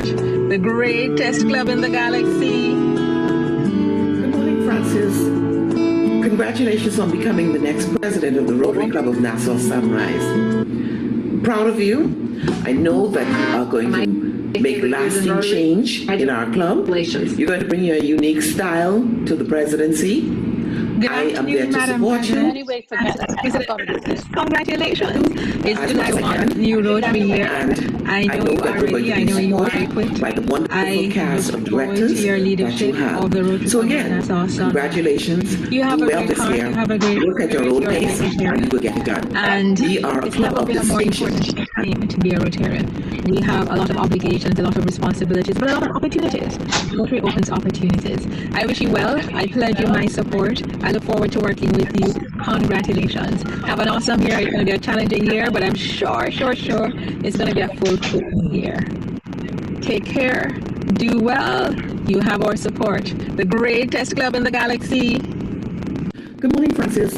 support the greatest club in the galaxy. Good morning, Francis. Congratulations on becoming the next president of the Rotary Club of Nassau Sunrise. Proud of you. I know that you are going to make lasting change in our club. You're going to bring your unique style to the presidency. I am there to support you. Congratulations. It's good to have new Rotary here. I know you are ready. I know you are equipped. By the wonderful cast of directors to your leadership that you have. Of the Rotary So again, congratulations. You have Do a well great this heart. year. You have a great Look at your own pace and you will get it done. And we are a club of distinction. Time to be a Rotarian. We have a lot of obligations, a lot of responsibilities, but a lot of opportunities. Rotary opens opportunities. I wish you well. I pledge you my support. I look forward to working with you. Congratulations. Have an awesome year. It's going to be a challenging year, but I'm sure it's going to be a fulfilling year. Take care. Do well. You have our support. The greatest club in the galaxy. Good morning, Francis.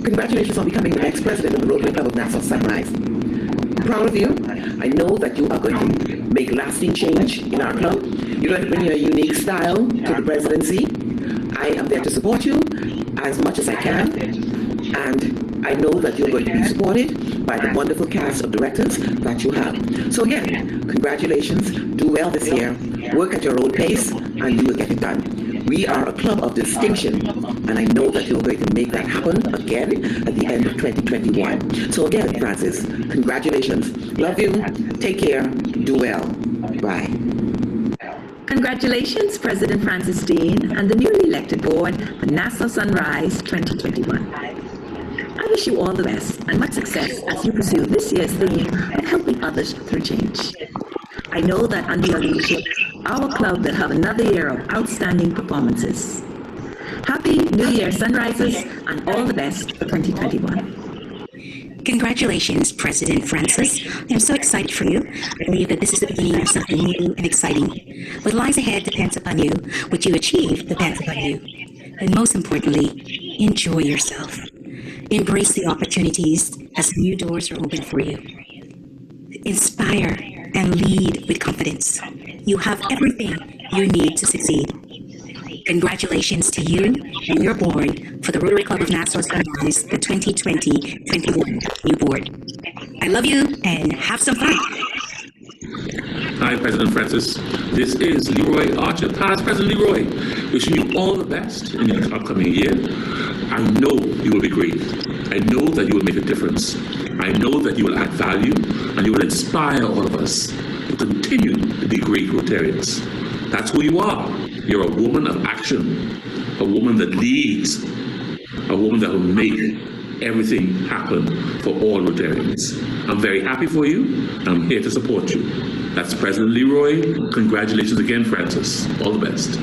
Congratulations on becoming the next president of the Rotary Club of Nassau Sunrise. Proud of you. I know that you are going to make lasting change in our club. You're going to bring your unique style to the presidency. I am there to support you as much as I can. And I know that you're going to be supported by the wonderful cast of directors that you have. So again, congratulations. Do well this year. Work at your own pace and you will get it done. We are a club of distinction, and I know that you're going to make that happen again at the end of 2021. So again, Francis, congratulations. Love you. Take care. Do well. Bye. Congratulations, President Francis Dean and the newly elected board for Nassau Sunrise 2021. I wish you all the best and much success as you pursue this year's theme of helping others through change. I know that under your leadership, our club will have another year of outstanding performances. Happy New Year, Sunrisers, and all the best for 2021. Congratulations, President Francis. I'm so excited for you. I believe that this is the beginning of something new and exciting. What lies ahead depends upon you. What you achieve depends upon you. And most importantly, enjoy yourself. Embrace the opportunities as new doors are open for you. Inspire and lead with confidence. You have everything you need to succeed. Congratulations to you and your board for the Rotary Club of Nassau Sunrise, the 2020-21 new board. I love you and have some fun. Hi, President Francis. This is Leroy Archer, past President Leroy, wishing you all the best in the upcoming year. I know you will be great. I know that you will make a difference. I know that you will add value and you will inspire all of us to continue to be great Rotarians. That's who you are. You're a woman of action, a woman that leads, a woman that will make everything happen for all Rotarians. I'm very happy for you. I'm here to support you. That's President Leroy. Congratulations again, Francis. All the best.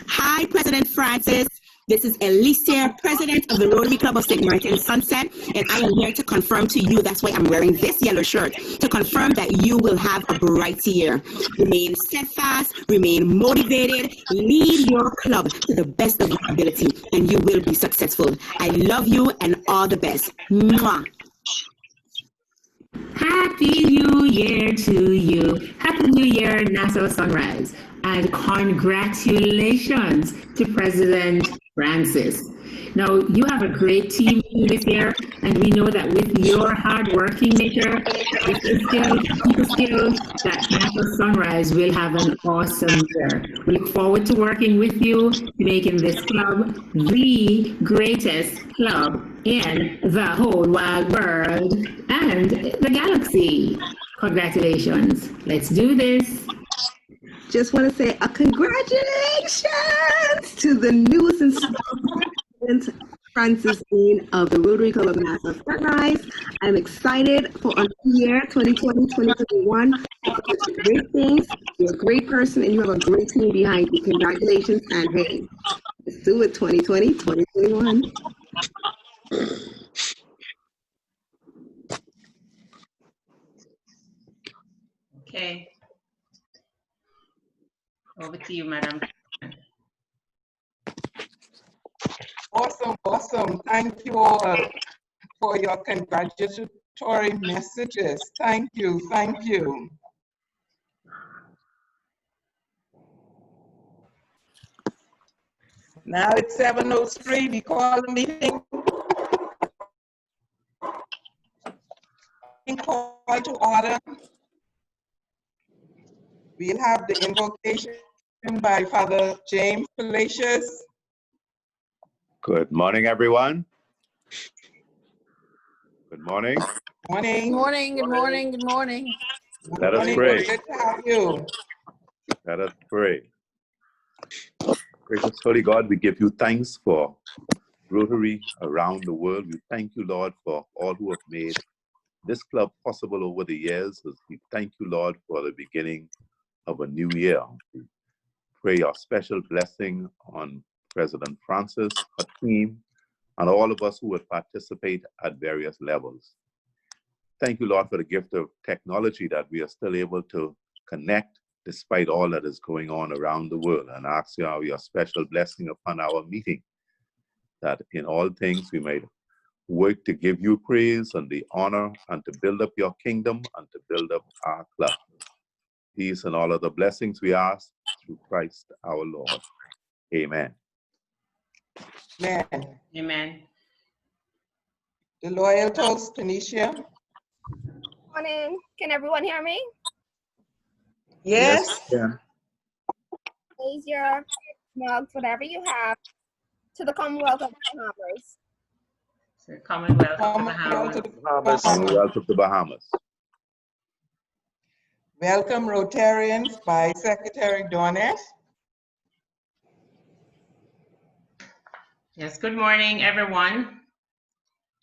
Hi, President Francis. This is Alicia, President of the Rotary Club of St. Martin Sunset, and I am here to confirm to you, that's why I'm wearing this yellow shirt, to confirm that you will have a bright year. Remain steadfast, remain motivated, lead your club to the best of your ability, and you will be successful. I love you and all the best. Mwah. Happy New Year to you. Happy New Year, Nassau Sunrise. And congratulations to President Francis. Now, you have a great team this year, and we know that with your hard-working nature, with the skills, that Nassau Sunrise will have an awesome year. We look forward to working with you, making this club the greatest club in the whole wide world and the galaxy. Congratulations. Let's do this. Just want to say a congratulations to the newest President Francis Dean of the Rotary Club of Nassau Sunrise. I'm excited for a new year, 2020-2021. Great things. You're a great person and you have a great team behind you. Congratulations, and hey, let's do it 2020-2021. Okay. Over to you, Madam. Awesome. Thank you all for your congratulatory messages. Thank you. Now it's 7:03. We call the meeting. Call to order. We'll have the invocation by Father James Palacios. Good morning, everyone. Good morning. Morning. Good morning, good morning, good morning. Let us pray. Good to have you. Let us pray. Gracious Holy God, we give you thanks for Rotary around the world. We thank you, Lord, for all who have made this club possible over the years. We thank you, Lord, for the beginning of a new year. We pray your special blessing on President Francis, her team, and all of us who would participate at various levels. Thank you, Lord, for the gift of technology that we are still able to connect despite all that is going on around the world, and ask you your special blessing upon our meeting, that in all things we may work to give you praise and the honor and to build up your kingdom and to build up our club. These and all other blessings we ask through Christ our Lord. Amen. Amen. Amen. The loyal toast, Tanisha. Morning. Can everyone hear me? Yes. Yeah. Raise your mugs, whatever you have, to the Commonwealth of the Bahamas. So Commonwealth of the Commonwealth of Bahamas. the Bahamas. Commonwealth of the Bahamas. Welcome, Rotarians, by Secretary Dornett. Yes, good morning, everyone.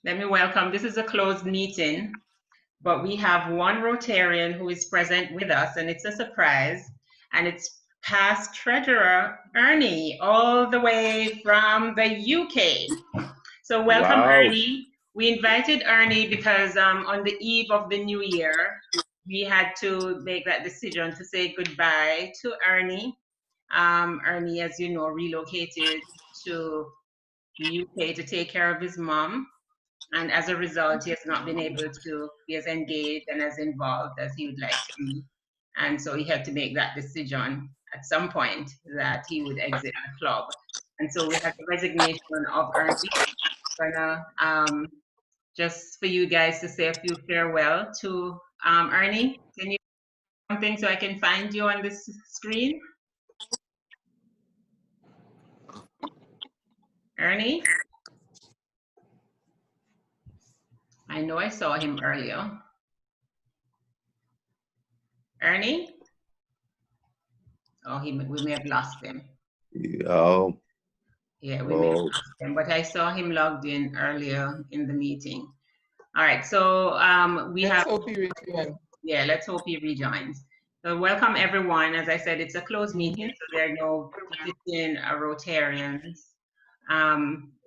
Let me welcome. This is a closed meeting, but we have one Rotarian who is present with us, and it's a surprise. And it's past Treasurer Ernie, all the way from the UK. So welcome, Wow. Ernie. We invited Ernie because on the eve of the new year, we had to make that decision to say goodbye to Ernie. Ernie, as you know, relocated to the UK to take care of his mom. And as a result, he has not been able to be as engaged and as involved as he would like to be. And so he had to make that decision at some point that he would exit the club. And so we had the resignation of Ernie. Just for you guys to say a few farewell to Ernie. Can you do something so I can find you on this screen? Ernie? I know I saw him earlier. Ernie? Oh, we may have lost him. Oh. Yeah, we may have lost him, but I saw him logged in earlier in the meeting. All right, so Let's hope he returns. Yeah, let's hope he rejoins. So welcome everyone. As I said, it's a closed meeting, so there are no visiting Rotarians.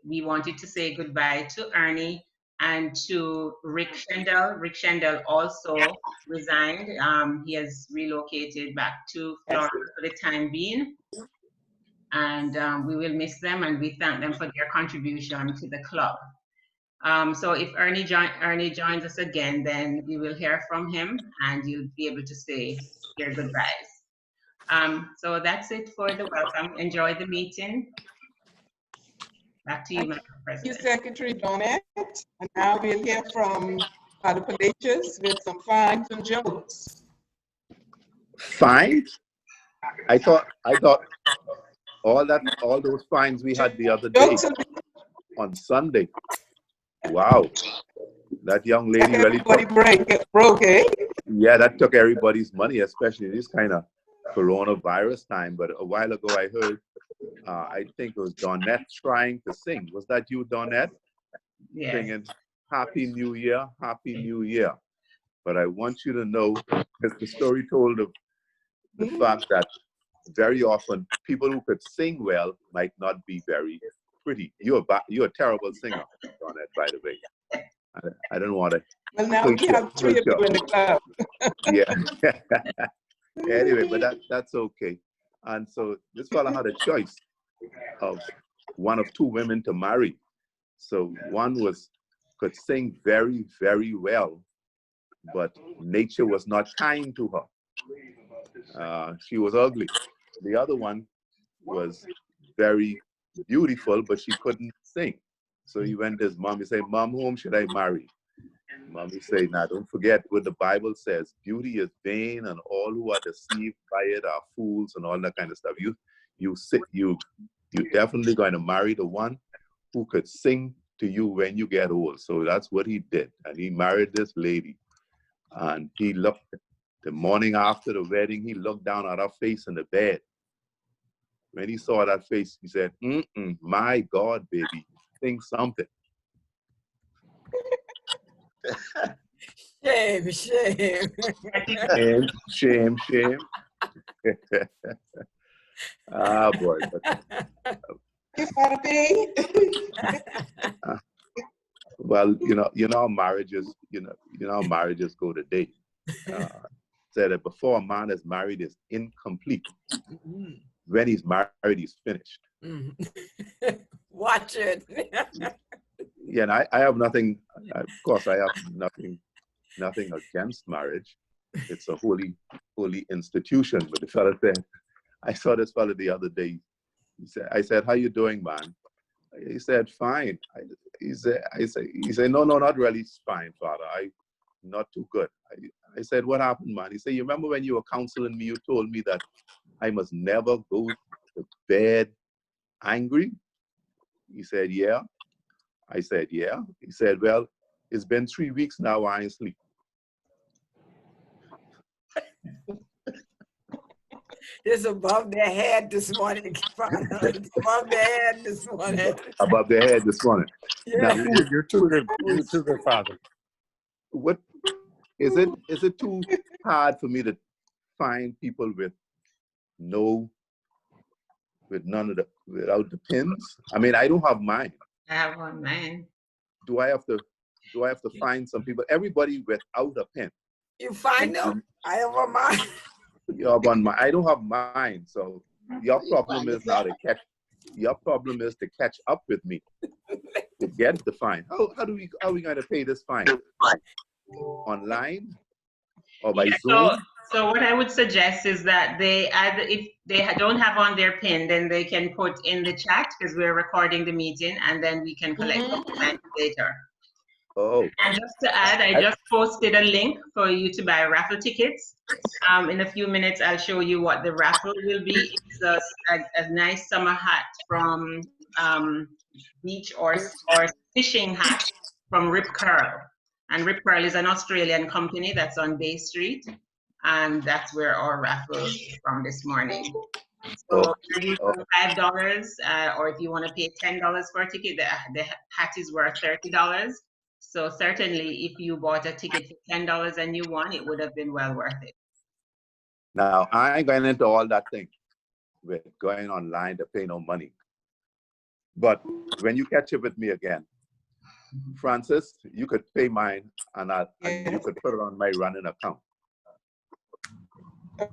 We wanted to say goodbye to Ernie and to Rick Shendel. Rick Shendel also resigned. He has relocated back to Florida for the time being. And we will miss them, and we thank them for their contribution to the club. So if Ernie joins us again, then we will hear from him, and you'll be able to say your goodbyes. So that's it for the welcome. Enjoy the meeting. Back to you, Madam President. Thank you, Secretary Dornett. And now we'll hear from Father Palacios with some fines and jokes. Fines? I thought all those fines we had the other day on Sunday. Wow, that young lady really broke, eh? Yeah, that took everybody's money, especially in this kind of coronavirus time. But a while ago, I heard, I think it was Donette trying to sing. Was that you, Donette? Yes. Singing Happy New Year, Happy New Year. But I want you to know, because the story told of the fact that very often people who could sing well might not be very pretty. You're a terrible singer, Donette, by the way. I don't want to. Well, now we have 3 of you in the club. Yeah. Anyway, but that's okay. And so this fella had a choice of one of 2 women to marry. So one could sing very, very well, but nature was not kind to her. She was ugly. The other one was very beautiful, but she couldn't sing. So he went to his mom. He said, Mom, whom should I marry? Mommy say, now don't forget what the Bible says. Beauty is vain, and all who are deceived by it are fools and all that kind of stuff. You definitely going to marry the one who could sing to you when you get old. So that's what he did. And he married this lady. And he looked, the morning after the wedding, he looked down at her face in the bed. When he saw that face, he said, my God, baby, sing something. Shame. Shame. Ah, boy. Well, marriages, marriages go today. Said that before a man is married is incomplete. When he's married, he's finished. Watch it. Yeah, and I have nothing. Of course, I have nothing against marriage. It's a holy institution. But the fellow said, I saw this fellow the other day. I said, how you doing, man? He said, fine. He said, no, not really fine, Father. Not too good. I said, what happened, man? He said, you remember when you were counseling me, you told me that I must never go to bed angry? He said, yeah. I said, yeah. He said, well, it's been 3 weeks now, I ain't sleep. It's above their head this morning, Father. It's above their head this morning. Above their head this morning. Yeah. Now, You're too good, Father. What is it too hard for me to find people without the pins? I mean, I don't have mine. I have one mine. Do I have to find some people? Everybody without a pin. You find them? I have a mine. You have one mine. I don't have mine. So your problem is now to catch. Your problem is to catch up with me to get the fine. How are we going to pay this fine? Online or by Zoom? So what I would suggest is that if they don't have on their PIN, then they can put in the chat because we're recording the meeting, and then we can collect the payment later. Oh. And just to add, I just posted a link for you to buy raffle tickets. In a few minutes, I'll show you what the raffle will be. It's a nice summer hat from beach or fishing hat from Rip Curl. And Rip Curl is an Australian company that's on Bay Street. And that's where our raffle is from this morning. So you for $5, or if you want to pay $10 for a ticket, the hat is worth $30. So certainly, if you bought a ticket for $10 and you won, it would have been well worth it. Now, I ain't going into all that thing with going online to pay no money. But when you catch up with me again, Francis, you could pay mine and you could put it on my running account.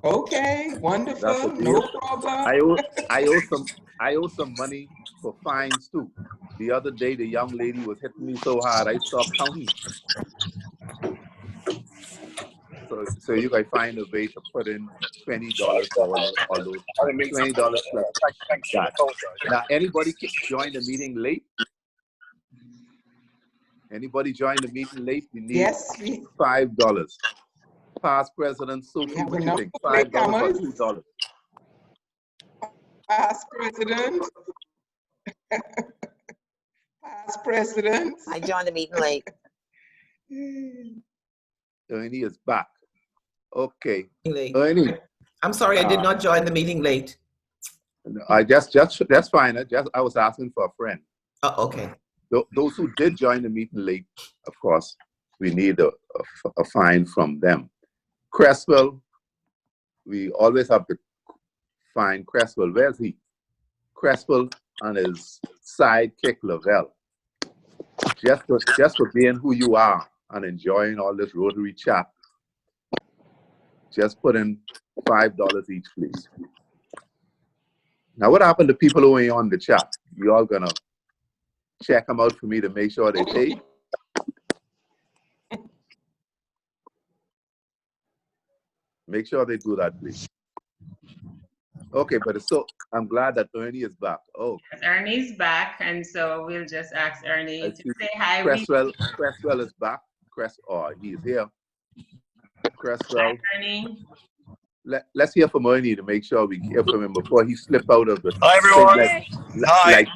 Okay, wonderful, no problem. I owe some money for fines too. The other day, the young lady was hitting me so hard, I stopped counting. So you guys find a way to put in $20 for all those $20 plus that. Now, anybody can join the meeting late? Anybody join the meeting late? We need $5. Past President Sophie, what do you think? $5 or $2? Past President. Past President. I joined the meeting late. Ernie is back. Okay. Ernie. I'm sorry, I did not join the meeting late. That's fine. I was asking for a friend. Oh, okay. Those who did join the meeting late, of course, we need a fine from them. Cresswell, we always have to find Cresswell. Where's he? Cresswell and his sidekick Lavelle. Just for being who you are and enjoying all this Rotary chat. Just put in $5 each, please. Now, what happened to people who ain't on the chat? You all gonna check them out for me to make sure they pay? Make sure they do that, please. Okay, but it's so I'm glad that Ernie is back. Oh, Ernie's back, and so we'll just ask I Ernie to see say hi. Cresswell is back. He's here. Hi, Cresswell. Ernie. Let's hear from Ernie to make sure we hear from him before he slipped out of the Hi, everyone. Hi.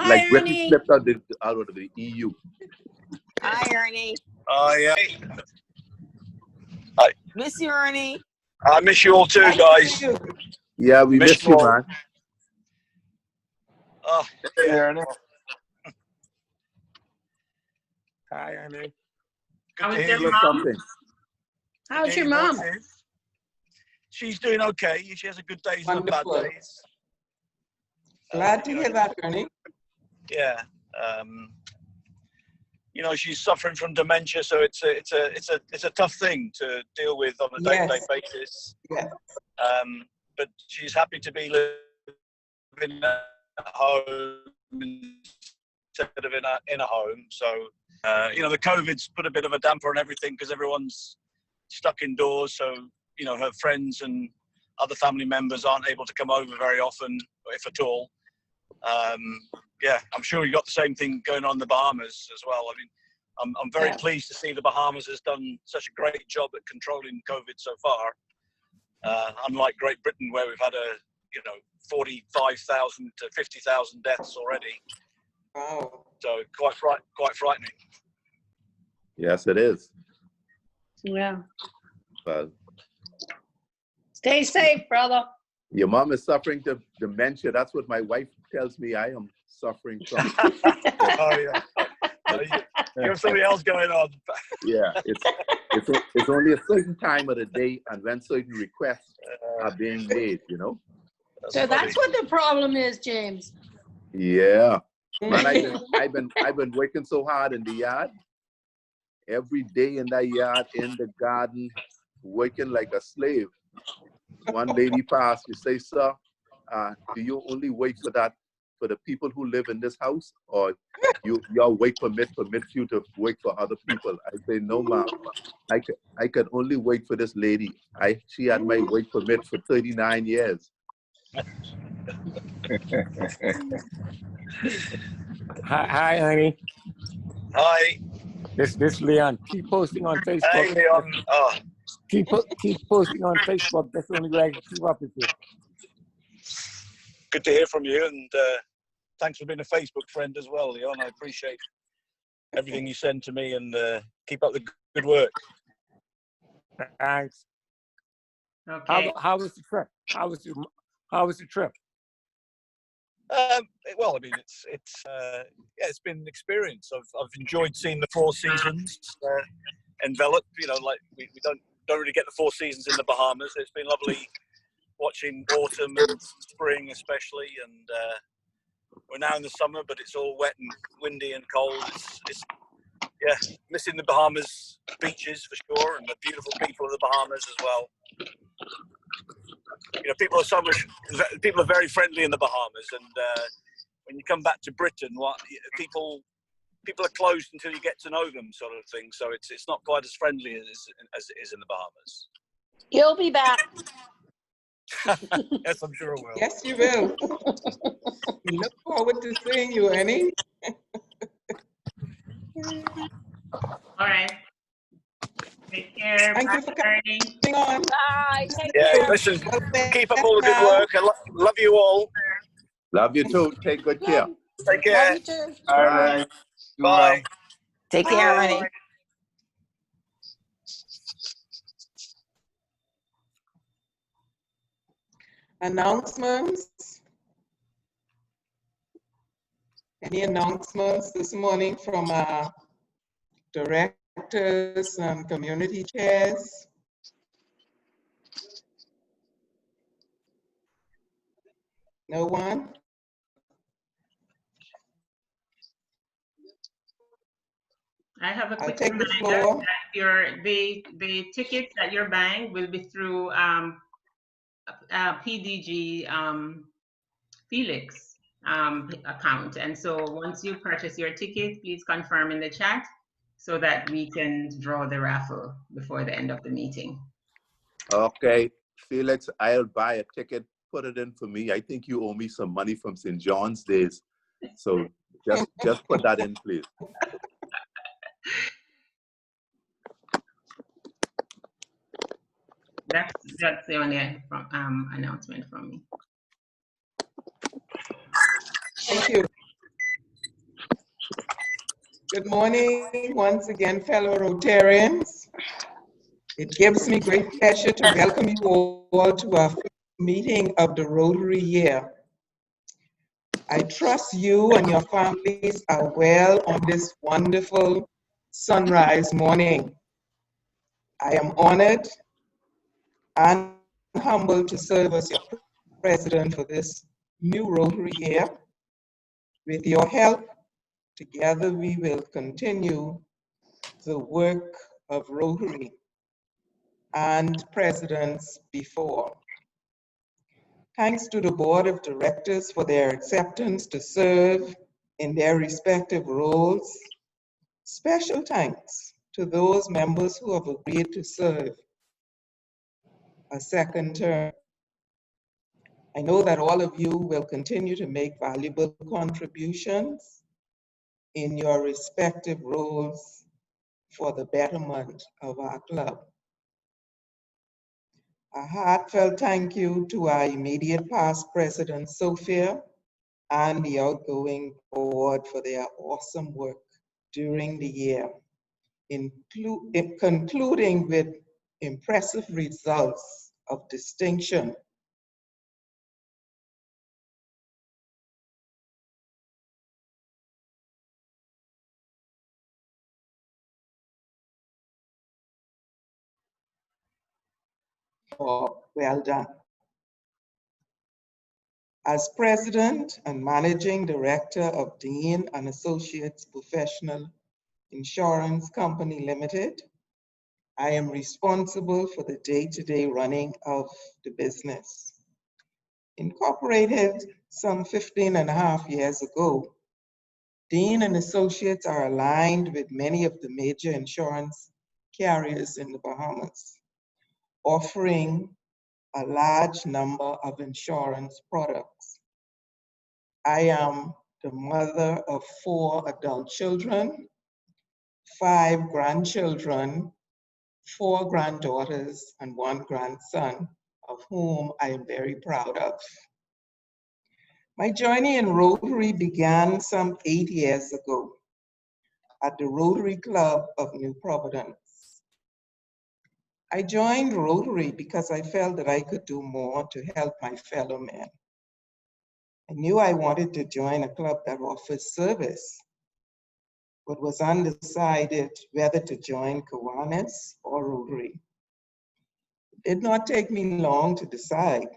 like Britain slipped out of the EU. Hi, Ernie. Yeah. Hi. Miss you, Ernie. I miss you all too, guys. Yeah, we miss you, all. man. Oh, yeah. Ernie. Hi, Ernie. Good to How's hear your you. mom? How's your mom? She's doing okay. She has a good days and bad Wonderful. days. Glad to hear that, Ernie. Yeah. You know, she's suffering from dementia, so it's a tough thing to deal with on a day-to-day basis. Yes. But she's happy to be living at home instead of in a home. So you know, the COVID's put a bit of a damper on everything because everyone's stuck indoors. So you know, her friends and other family members aren't able to come over very often, if at all. Yeah, I'm sure you got the same thing going on in the Bahamas as well. I mean, I'm very pleased to see the Bahamas has done such a great job at controlling COVID so far. Unlike Great Britain, where we've had 45,000 to 50,000 deaths already. Wow. So quite frightening. Yes, it is. Yeah. But Stay safe, brother. your mom is suffering from dementia. That's what my wife tells me I am suffering from. Oh yeah. You have something else going on. Yeah, it's only a certain time of the day and when certain requests are being made, you know. So that's what the problem is, James. Yeah, man, I've been working so hard in the yard, every day in that yard, in the garden, working like a slave. One lady passed. You say, "Sir, do you only wait for that for the people who live in this house, or your work permits you to work for other people?" I say, "No, ma'am. I could only wait for this lady. She had my work permit for 39 years." Hi, Ernie. Hi. This Leon. Keep posting on Facebook. Hey, Leon. Oh. Keep posting on Facebook. That's the only way I can keep up with you. Good to hear from you, and thanks for being a Facebook friend as well, Leon. I appreciate everything you send to me, and keep up the good work. Thanks. Okay. How was the trip? How was the trip? Well, I mean, it's been an experience. I've enjoyed seeing the four seasons enveloped. You know, like we don't really get the four seasons in the Bahamas. It's been lovely watching autumn and spring, especially, and we're now in the summer, but it's all wet and windy and cold. It's missing the Bahamas beaches for sure, and the beautiful people of the Bahamas as well. You know, people are very friendly in the Bahamas, and when you come back to Britain, people are closed until you get to know them, sort of thing. So it's not quite as friendly as it is in the Bahamas. He'll be back. Yes, I'm sure it will. Yes, you will. We look forward to seeing you, Ernie. All right. Take care. Thank you for coming on. Bye. Yeah, listen, keep up all the good work. I love you all. Love you too. Take good care. Take care. Love you too. Bye. Bye. Take care, Ernie. Announcements? Any announcements this morning from our directors and community chairs? No one? I have a quick take the reminder floor. that the tickets that you're buying will be through PDG Felix account. And so once you purchase your ticket, please confirm in the chat so that we can draw the raffle before the end of the meeting. Okay, Felix, I'll buy a ticket put it in for me. I think you owe me some money from St. John's days. So just put that in, please. That's the only announcement from me. Thank you. Good morning once again, fellow Rotarians. It gives me great pleasure to welcome you all to our first meeting of the Rotary year. I trust you and your families are well on this wonderful sunrise morning. I am honored and humbled to serve as your president for this new Rotary year. With your help, together we will continue the work of Rotary and presidents before. Thanks to the board of directors for their acceptance to serve in their respective roles. Special thanks to those members who have agreed to serve a second term. I know that all of you will continue to make valuable contributions in your respective roles for the betterment of our club. A heartfelt thank you to our immediate past president, Sophia, and the outgoing board for their awesome work during the year, concluding with impressive results of distinction. Well done. As president and managing director of Dean and Associates Professional Insurance Company Limited, I am responsible for the day-to-day running of the business. Incorporated some 15.5 years ago, Dean and Associates are aligned with many of the major insurance carriers in the Bahamas, offering a large number of insurance products. I am the mother of 4 adult children, 5 grandchildren, 4 granddaughters, and 1 grandson, of whom I am very proud of. My journey in Rotary began some 8 years ago at the Rotary Club of New Providence. I joined Rotary because I felt that I could do more to help my fellow men. I knew I wanted to join a club that offers service, but was undecided whether to join Kiwanis or Rotary. It did not take me long to decide.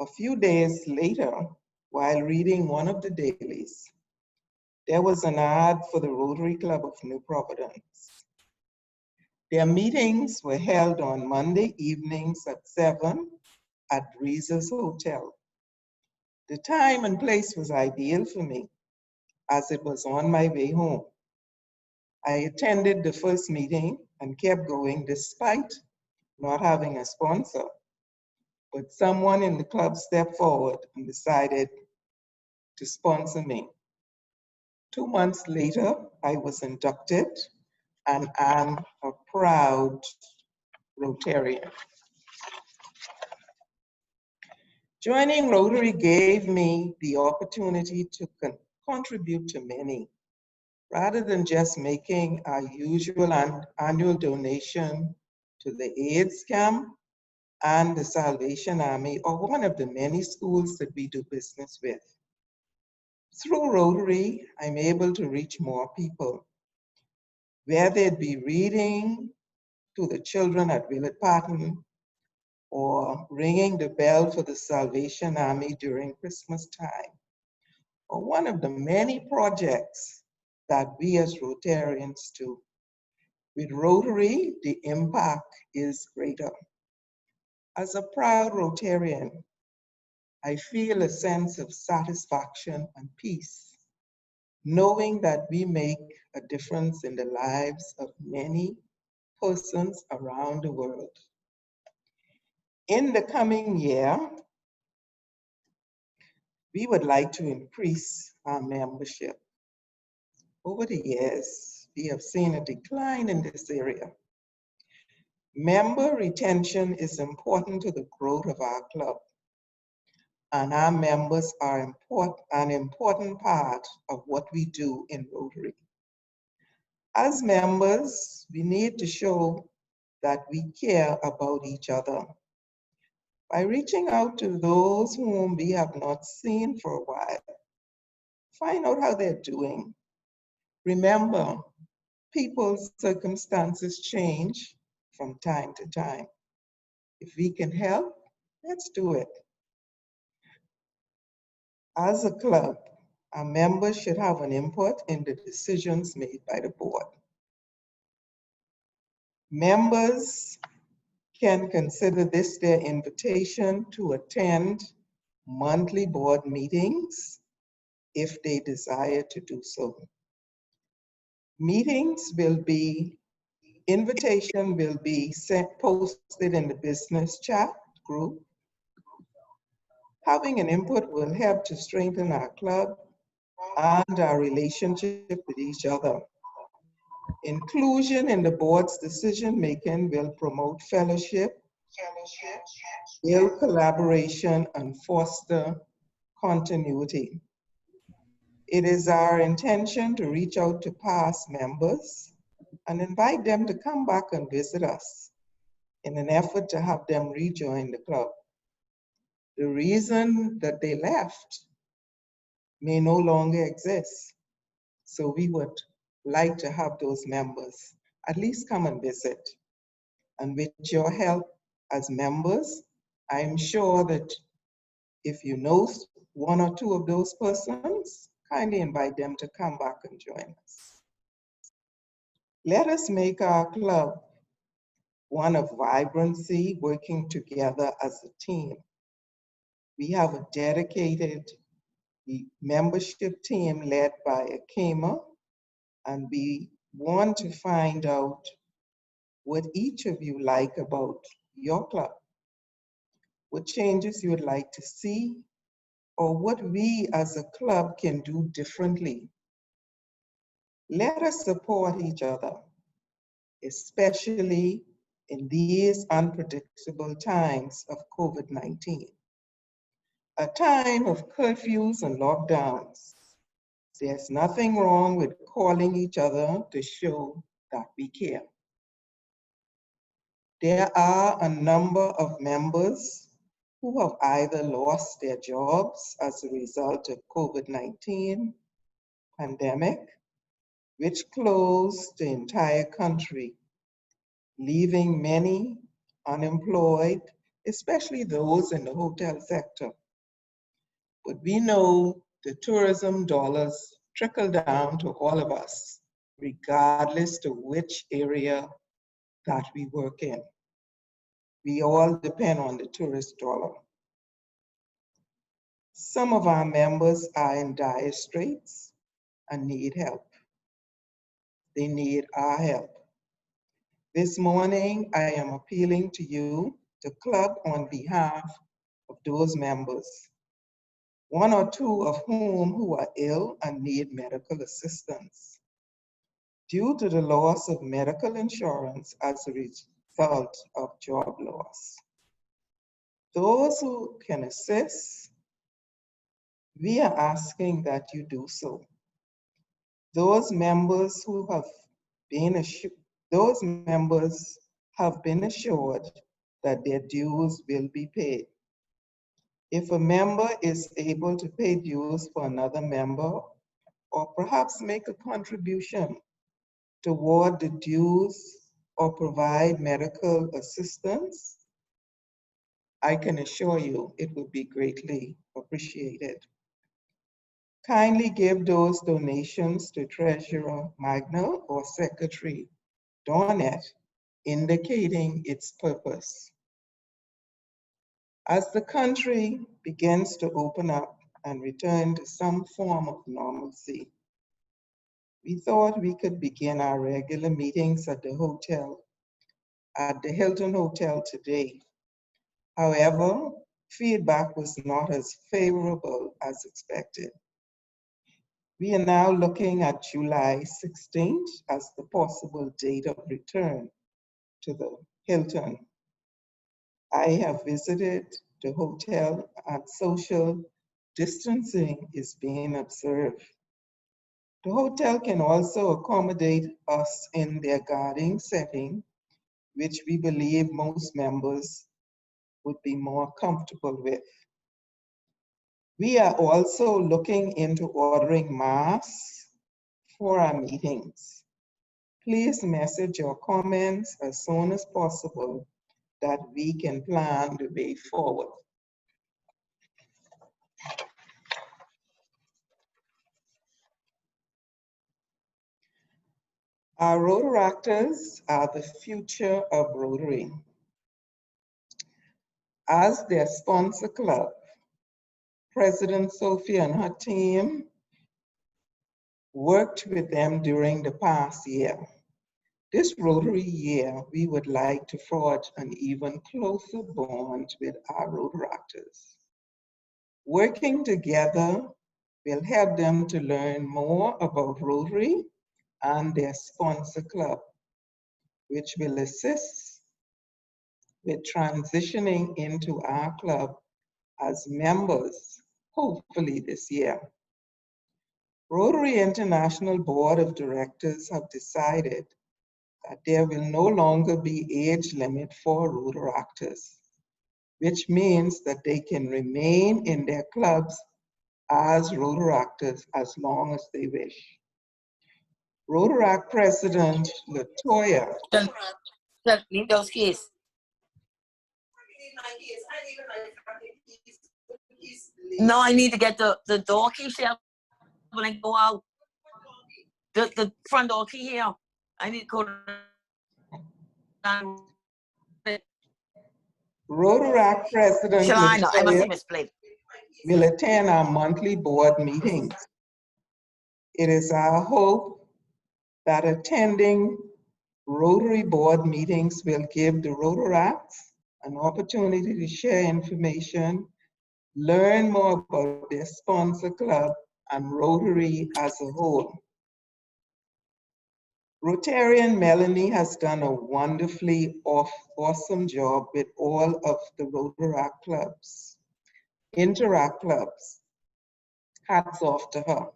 A few days later, while reading one of the dailies, there was an ad for the Rotary Club of New Providence. Their meetings were held on Monday evenings at 7 at Breezes Hotel. The time and place was ideal for me, as it was on my way home. I attended the first meeting and kept going despite not having a sponsor. But someone in the club stepped forward and decided to sponsor me. 2 months later, I was inducted and am a proud Rotarian. Joining Rotary gave me the opportunity to contribute to many, rather than just making our usual annual donation to the AIDS camp and the Salvation Army, or one of the many schools that we do business with. Through Rotary, I'm able to reach more people, whether it be reading to the children at Willard Patton, or ringing the bell for the Salvation Army during Christmas time, or one of the many projects that we as Rotarians do. With Rotary, the impact is greater. As a proud Rotarian, I feel a sense of satisfaction and peace, knowing that we make a difference in the lives of many persons around the world. In the coming year, we would like to increase our membership. Over the years, we have seen a decline in this area. Member retention is important to the growth of our club, and our members are an important part of what we do in Rotary. As members, we need to show that we care about each other by reaching out to those whom we have not seen for a while. Find out how they're doing. Remember, people's circumstances change from time to time. If we can help, let's do it. As a club, our members should have an input in the decisions made by the board. Members can consider this their invitation to attend monthly board meetings if they desire to do so. Invitation will be posted in the business chat group. Having an input will help to strengthen our club and our relationship with each other. Inclusion in the board's decision-making will promote fellowship, build collaboration, and foster continuity. It is our intention to reach out to past members and invite them to come back and visit us in an effort to have them rejoin the club. The reason that they left may no longer exist, so we would like to have those members at least come and visit. And with your help as members, I'm sure that if you know one or two of those persons, kindly invite them to come back and join us. Let us make our club one of vibrancy, working together as a team. We have a dedicated membership team led by a Kema, and we want to find out what each of you like about your club, what changes you would like to see, or what we as a club can do differently. Let us support each other, especially in these unpredictable times of COVID-19. A time of curfews and lockdowns. There's nothing wrong with calling each other to show that we care. There are a number of members who have either lost their jobs as a result of COVID-19 pandemic, which closed the entire country, leaving many unemployed, especially those in the hotel sector. But we know the tourism dollars trickle down to all of us, regardless to which area that we work in. We all depend on the tourist dollar. Some of our members are in dire straits and need help. They need our help. This morning, I am appealing to you, the club, on behalf of those members, one or two of who are ill and need medical assistance due to the loss of medical insurance as a result of job loss. Those who can assist, we are asking that you do so. Those members who have been assured, that their dues will be paid. If a member is able to pay dues for another member, or perhaps make a contribution toward the dues or provide medical assistance, I can assure you it will be greatly appreciated. Kindly give those donations to Treasurer Magna or Secretary Dornett, indicating its purpose. As the country begins to open up and return to some form of normalcy, we thought we could begin our regular meetings at the Hilton Hotel today. However, feedback was not as favorable as expected. We are now looking at July 16th as the possible date of return to the Hilton. I have visited the hotel and social distancing is being observed. The hotel can also accommodate us in their guarding setting, which we believe most members would be more comfortable with. We are also looking into ordering masks for our meetings. Please message your comments as soon as possible that we can plan the way forward. Our Rotaractors are the future of Rotary. As their sponsor club, President Sophia and her team worked with them during the past year. This Rotary year, we would like to forge an even closer bond with our Rotaractors. Working together will help them to learn more about Rotary and their sponsor club, which will assist with transitioning into our club as members, hopefully this year. Rotary International Board of Directors have decided that there will no longer be age limit for Rotaractors, which means that they can remain in their clubs as Rotaractors as long as they wish. Rotaract President Latoya. Leave those keys. No, I need to get the door key here when I go out. The front door key here. I need to go down. Rotaract President Shalina, I must Latoya have misplayed. will attend our monthly board meetings. It is our hope that attending Rotary board meetings will give the Rotaracts an opportunity to share information, learn more about their sponsor club and Rotary as a whole. Rotarian Melanie has done a wonderfully awesome job with all of the Rotaract clubs, Interact clubs. Hats off to her.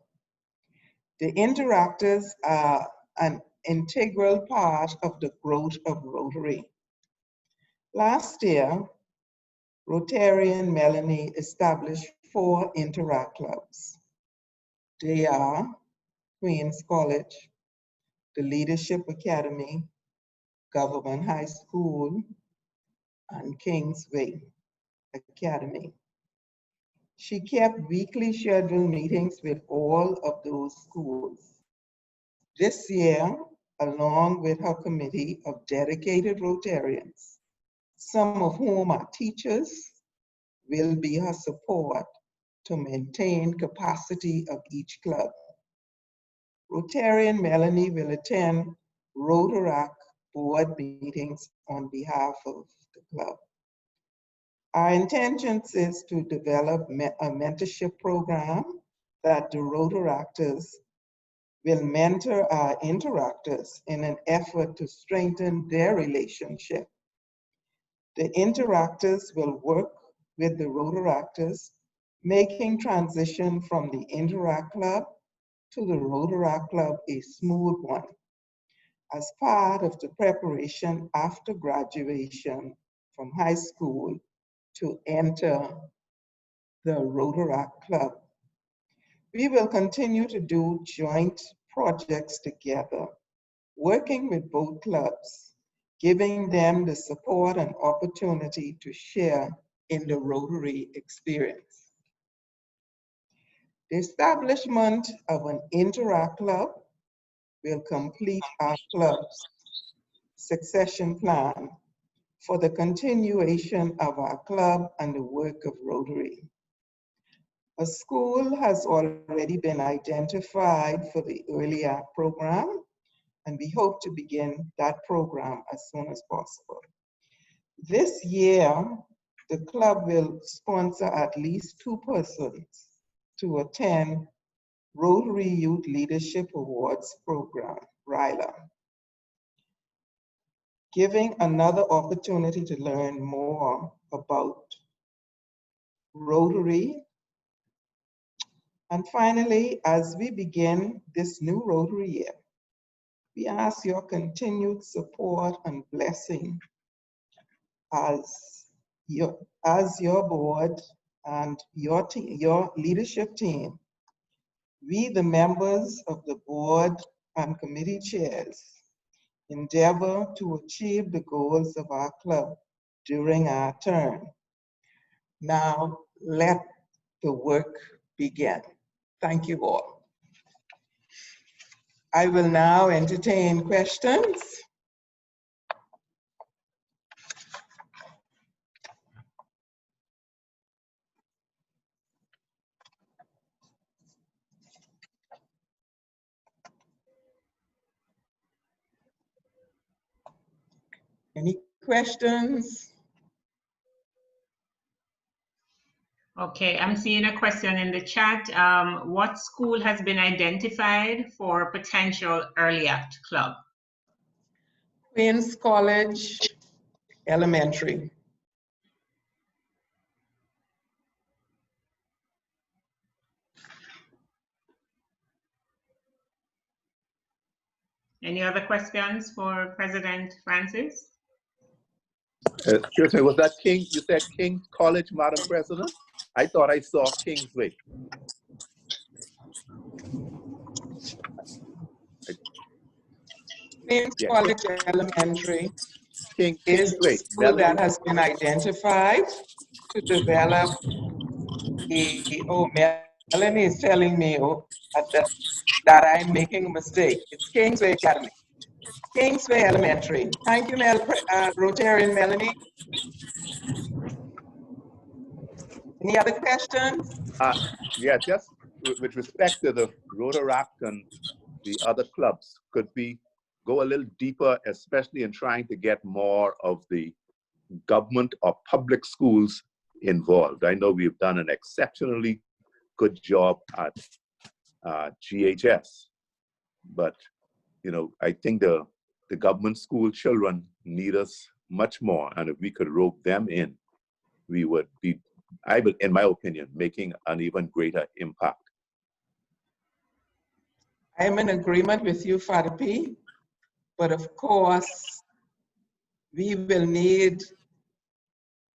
The Interactors are an integral part of the growth of Rotary. Last year, Rotarian Melanie established 4 Interact clubs. They are Queens College, the Leadership Academy, Government High School, and Kingsway Academy. She kept weekly scheduled meetings with all of those schools. This year, along with her committee of dedicated Rotarians, some of whom are teachers, will be her support to maintain capacity of each club. Rotarian Melanie will attend Rotaract board meetings on behalf of the club. Our intention is to develop a mentorship program that the Rotaractors will mentor our Interactors in an effort to strengthen their relationship. The Interactors will work with the Rotaractors, making transition from the Interact Club to the Rotaract Club a smooth one, as part of the preparation after graduation from high school to enter the Rotaract Club. We will continue to do joint projects together, working with both clubs, giving them the support and opportunity to share in the Rotary experience. The establishment of an Interact Club will complete our club's succession plan for the continuation of our club and the work of Rotary. A school has already been identified for the Early Act program, and we hope to begin that program as soon as possible. This year, the club will sponsor at least 2 persons to attend Rotary Youth Leadership Awards Program, RYLA, giving another opportunity to learn more about Rotary. And finally, as we begin this new Rotary year, we ask your continued support and blessing as your board and your team, your leadership team. We, the members of the board and committee chairs, endeavor to achieve the goals of our club during our term. Now, let the work begin. Thank you all. I will now entertain questions. Any questions? Okay, I'm seeing a question in the chat. What school has been identified for potential early act club? Queens College Elementary. Any other questions for President Francis? Excuse me, was that King? You said King's College, Madam President? I thought I saw Kingsway. Queens College Elementary is Kingsway. the school that has been identified to develop Melanie is telling me that I'm making a mistake. It's Kingsway Academy. Kingsway Elementary. Thank you, Rotarian Melanie. Any other questions? Yeah, just with respect to the Rotaract and the other clubs, could we go a little deeper, especially in trying to get more of the government or public schools involved? I know we've done an exceptionally good job at GHS, but you know, I think the government school children need us much more, and if we could rope them in, we would be, in my opinion, making an even greater impact. I am in agreement with you, Father P, but of course, we will need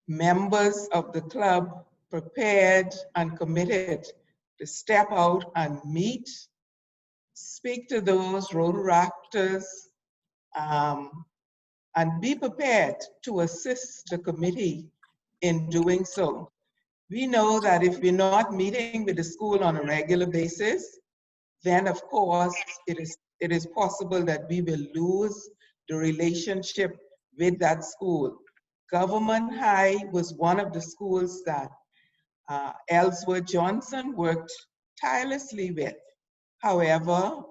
members of the club prepared and committed to step out and meet, speak to those Rotaractors, and be prepared to assist the committee in doing so. We know that if we're not meeting with the school on a regular basis, then of course it is possible that we will lose the relationship with that school. Government High was one of the schools that Ellsworth Johnson worked tirelessly with. However,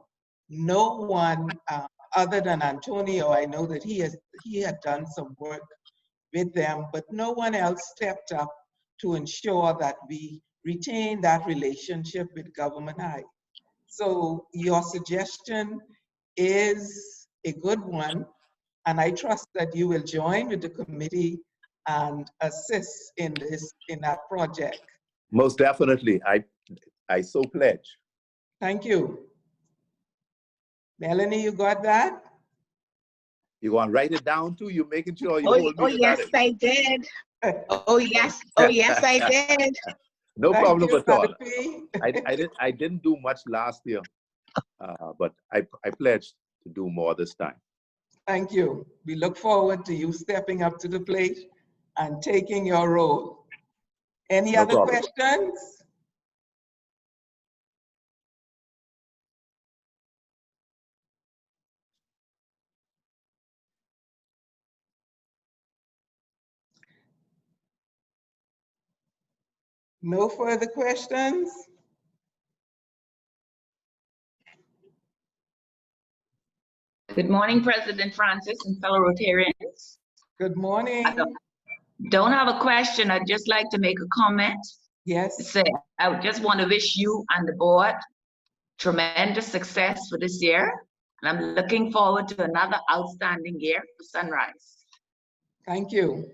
no one other than Antonio, I know that he had done some work with them, but no one else stepped up to ensure that we retain that relationship with Government High. So your suggestion is a good one, and I trust that you will join with the committee and assist in that project. Most definitely, I so pledge. Thank you. Melanie, you got that? You want to write it down too? You're making sure you hold me to yes, that. I did. Oh yes, I did. No Thank problem you, at all. Father I didn't do much last year, but I pledged to do more this time. Thank you. We look forward to you stepping up to the plate and taking your role. Any No other problem. questions? No further questions? Good morning, President Francis and fellow Rotarians. Good morning. don't have a question. I'd just like to make a comment. Yes. Say, I just want to wish you and the board tremendous success for this year. And I'm looking forward to another outstanding year for Sunrise. Thank you.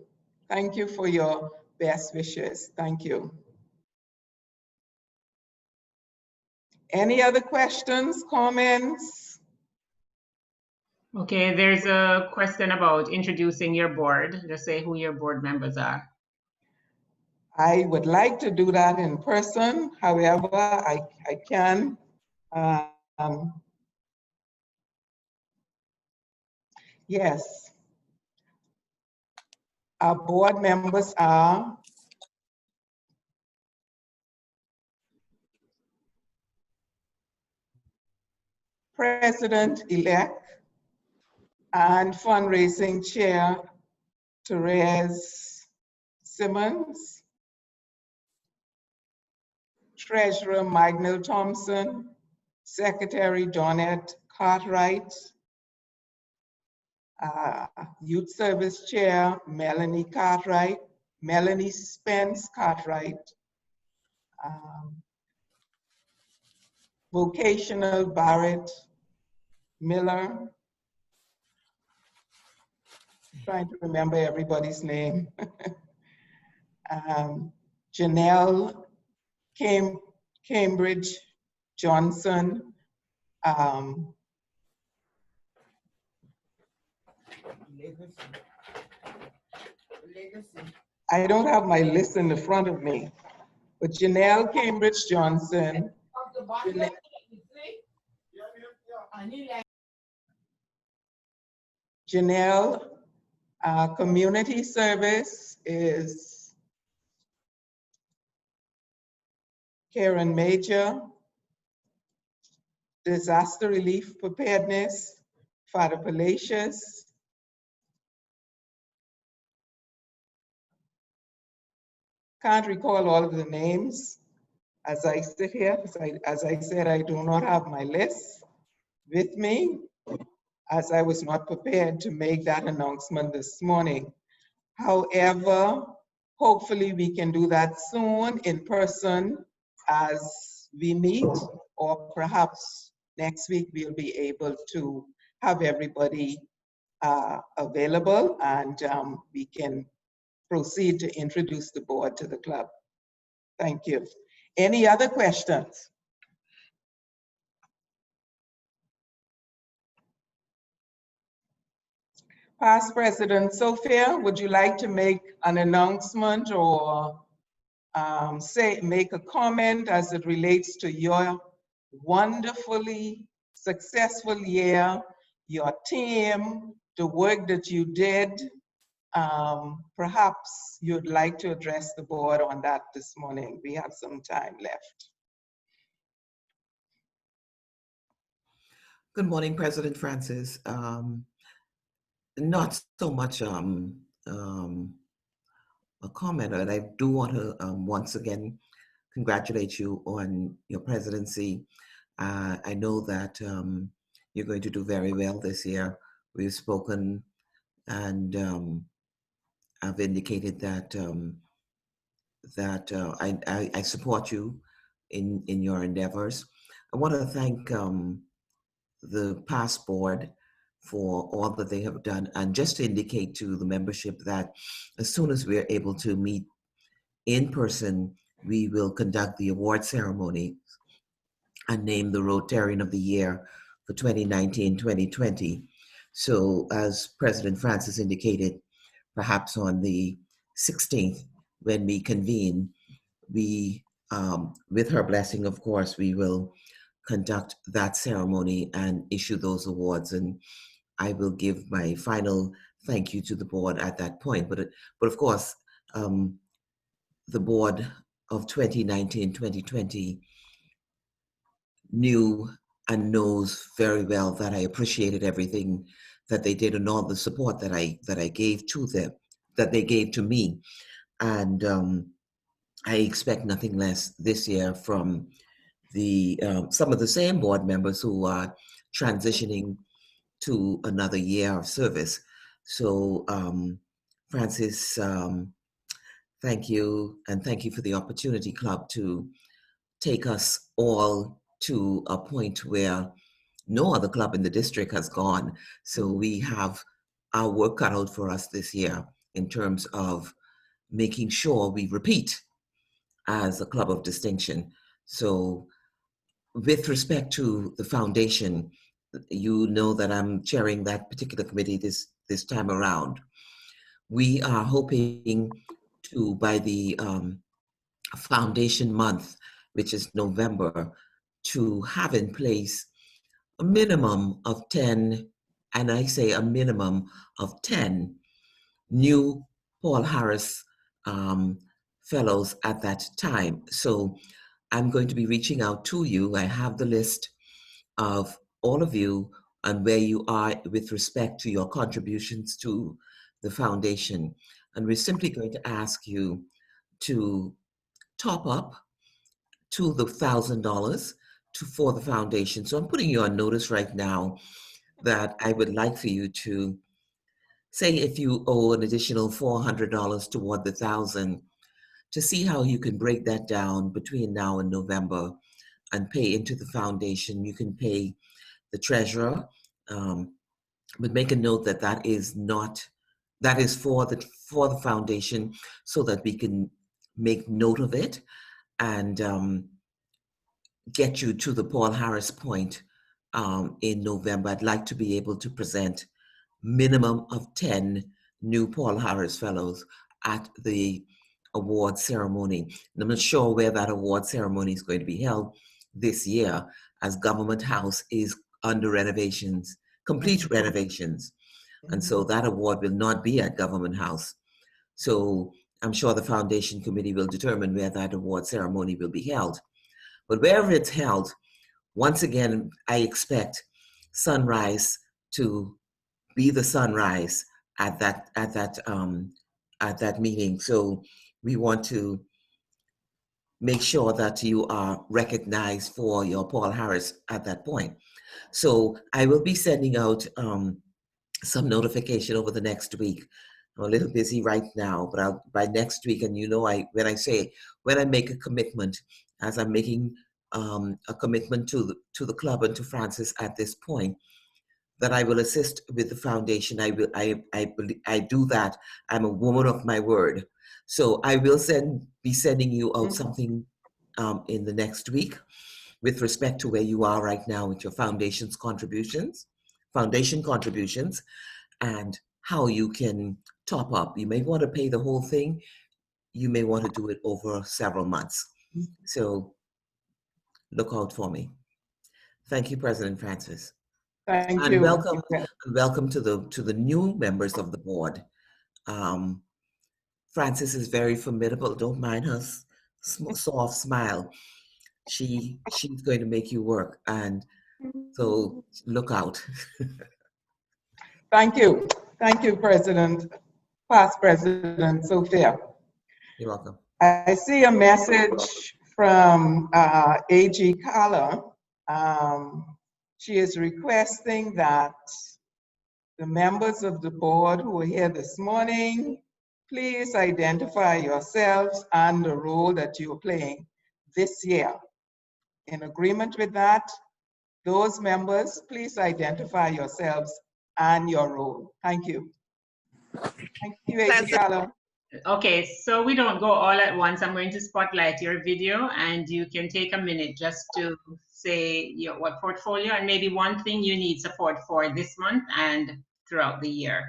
Thank you for your best wishes. Thank you. Any other questions, comments? Okay, there's a question about introducing your board. Just say who your board members are. I would like to do that in person. However, I can. Yes. Our board members are President-elect and Fundraising Chair, Therese Simmons, Treasurer Michael Thompson, Secretary Donette Cartwright, Youth Service Chair Melanie Spence Cartwright, Vocational Barrett Miller, trying to remember everybody's name. Janelle Cambridge Johnson, I don't have my list in the front of me, but Janelle Cambridge Johnson, Janelle, Community Service is Karen Major, Disaster Relief Preparedness, Father Palacios, can't recall all of the names as I sit here, as I said, I do not have my list with me, as I was not prepared to make that announcement this morning. However, hopefully we can do that soon in person as we meet, or perhaps next week we'll be able to have everybody available, and we can proceed to introduce the board to the club. Thank you. Any other questions? Past President Sophia, would you like to make an announcement or make a comment as it relates to your wonderfully successful year, your team, the work that you did? Perhaps you'd like to address the board on that this morning. We have some time left. Good morning, President Francis. Not so much a comment, but I do want to once again congratulate you on your presidency. I know that you're going to do very well this year. We've spoken, and I've indicated that I support you in your endeavors. I want to thank the past board for all that they have done, and just to indicate to the membership that as soon as we're able to meet in person, we will conduct the award ceremony and name the Rotarian of the Year for 2019-2020. So as President Francis indicated, perhaps on the 16th, when we convene, we, with her blessing, of course, we will conduct that ceremony and issue those awards. And I will give my final thank you to the board at that point. But of course, the board of 2019-2020 knew and knows very well that I appreciated everything that they did and all the support that I gave to them, that they gave to me. And I expect nothing less this year from the some of the same board members who are transitioning to another year of service. So Francis, thank you, and thank you for the opportunity, Club, to take us all to a point where no other club in the district has gone. So we have our work cut out for us this year in terms of making sure we repeat as a club of distinction. So with respect to the foundation, you know that I'm chairing that particular committee this time around. We are hoping to, by the foundation month, which is November, to have in place a minimum of 10, and I say a minimum of 10 new Paul Harris fellows at that time. So I'm going to be reaching out to you. I have the list of all of you and where you are with respect to your contributions to the foundation. And we're simply going to ask you to top up to the $1,000 for the foundation. So I'm putting you on notice right now that I would like for you to say if you owe an additional $400 toward the 1,000, to see how you can break that down between now and November and pay into the foundation. You can pay the treasurer, but make a note that that is for the foundation, so that we can make note of it and get you to the Paul Harris point in November. I'd like to be able to present minimum of 10 new Paul Harris Fellows at the award ceremony. And I'm not sure where that award ceremony is going to be held this year, as Government House is under renovations, complete renovations. And so that award will not be at Government House. So I'm sure the foundation committee will determine where that award ceremony will be held. But wherever it's held, once again, I expect Sunrise to be the sunrise at that meeting. So we want to make sure that you are recognized for your Paul Harris at that point. So I will be sending out some notification over the next week. I'm a little busy right now, but by next week, and when I make a commitment, as I'm making a commitment to the club and to Francis at this point, that I will assist with the foundation. I do that. I'm a woman of my word. So I will be sending you out something in the next week with respect to where you are right now with your foundation contributions, and how you can top up. You may want to pay the whole thing. You may want to do it over several months. So look out for me. Thank you, President Francis. Thank and you. welcome to the new members of the board. Francis is very formidable. Don't mind her soft smile. She's going to make you work, and so look out. Thank you, past President Sophia. You're welcome. I see a message from A.G. Kala. She is requesting that the members of the board who are here this morning, please identify yourselves and the role that you're playing this year. In agreement with that, those members, please identify yourselves and your role. Thank you. Thank you, A.G. Kala. Okay, so we don't go all at once. I'm going to spotlight your video, and you can take a minute just to say what portfolio and maybe one thing you need support for this month and throughout the year.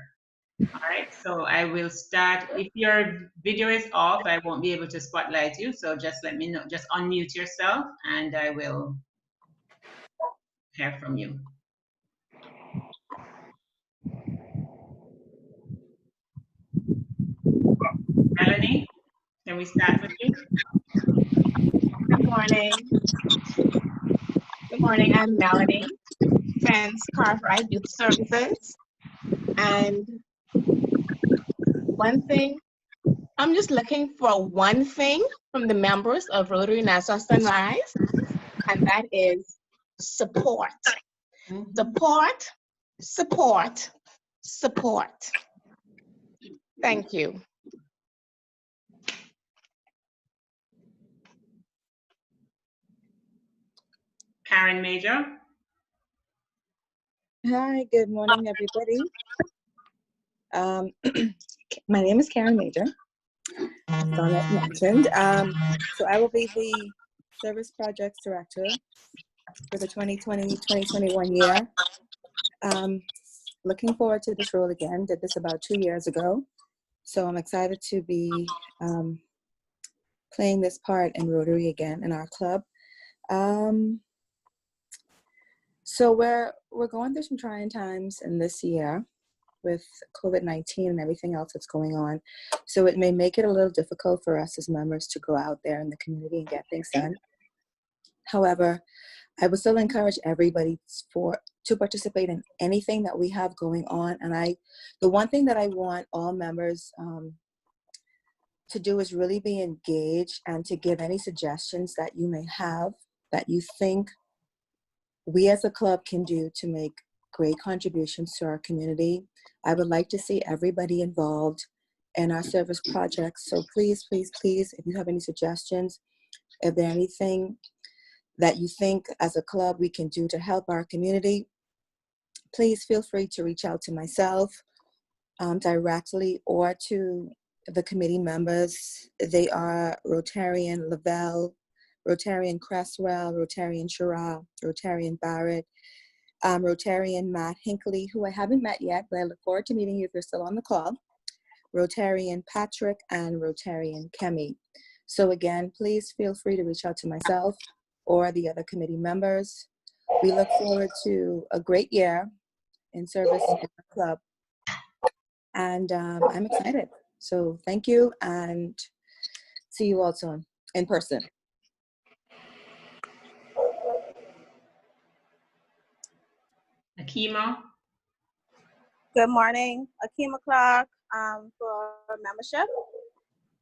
All right, so I will start. If your video is off, I won't be able to spotlight you. So just let me know, just unmute yourself and I will hear from you. Melanie, can we start with you? Good morning. Good morning, I'm Melanie, Friends Cartwright Youth Services. And one thing, I'm just looking for one thing from the members of Rotary Nassau Sunrise, and that is support. Support, support, support. Thank you. Karen Major. Hi, good morning, everybody. My name is Karen Major, as Donette mentioned. So I will be the Service Projects Director for the 2020-2021 year. Looking forward to this role again. Did this about 2 years ago. So I'm excited to be playing this part in Rotary again in our club. So we're going through some trying times in this year with COVID-19 and everything else that's going on. So it may make it a little difficult for us as members to go out there in the community and get things done. However, I would still encourage everybody to participate in anything that we have going on. And the one thing that I want all members to do is really be engaged and to give any suggestions that you may have that you think we as a club can do to make great contributions to our community. I would like to see everybody involved in our service projects. So please, please, please, if you have any suggestions, if there's anything that you think as a club we can do to help our community, please feel free to reach out to myself directly or to the committee members. They are Rotarian Lavelle, Rotarian Cresswell, Rotarian Shira, Rotarian Barrett, Rotarian Matt Hinckley, who I haven't met yet, but I look forward to meeting you if you're still on the call, Rotarian Patrick, and Rotarian Kemi. So again, please feel free to reach out to myself or the other committee members. We look forward to a great year in service in the club. And I'm excited. So thank you and see you all soon in person. Akima. Good morning, Akima Clark for membership.